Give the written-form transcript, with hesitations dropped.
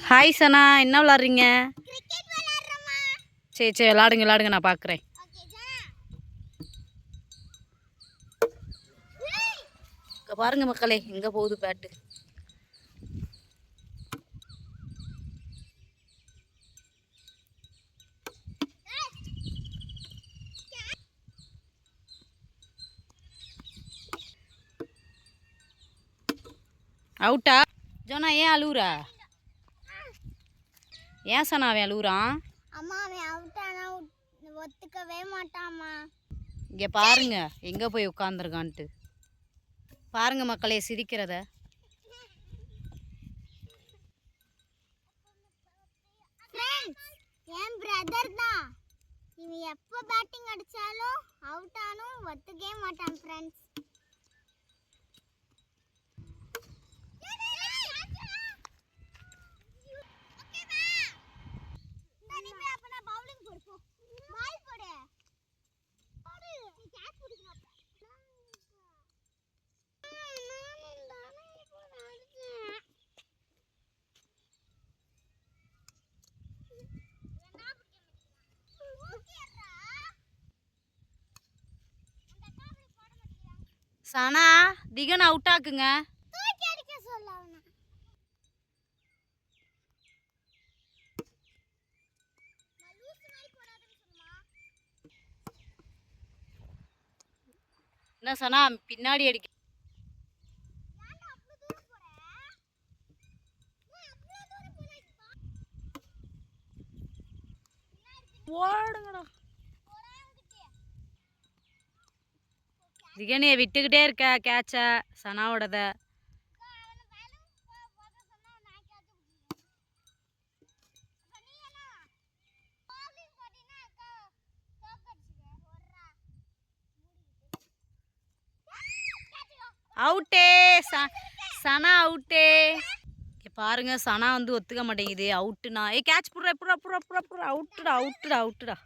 Hi சனா, என்ன விளாட்றீங்க? சரி சரி, விளாடுங்க நான் பார்க்குறேன். இங்கே பாருங்க மக்களே, எங்கே போகுது பேட்டு. அவுட்டா? ஜோனா ஏன் அழுவுறா? ஏன் சனா அவன் அழுவுறான்? அம்மா அவன் அவுட்டானா ஒத்துக்கவே மாட்டாம்மா. இங்கே பாருங்க எங்கே போய் உட்காந்துருக்கான்ட்டு. பாருங்க மக்களே சிரிக்கிறத. என் பிரதர் தான். இவன் எப்போ பேட்டிங் அடிச்சாலும் அவுட் ஆனும் ஒத்துக்கவே மாட்டான் ஃப்ரெண்ட்ஸ். சனா திகன் அவுட் ஆக்குங்க. என்ன சனா பின்னாடி அடிக்க ஓடுங்கடா. திகனையை விட்டுக்கிட்டே இருக்க கேட்ச சனாவோடத. அவுட்டே சனா அவுட்டே. பாருங்க சனா வந்து ஒத்துக்க மாட்டேங்குது. அவுட்டுனா கேட்ச் புடுறா அவுட்டுடா.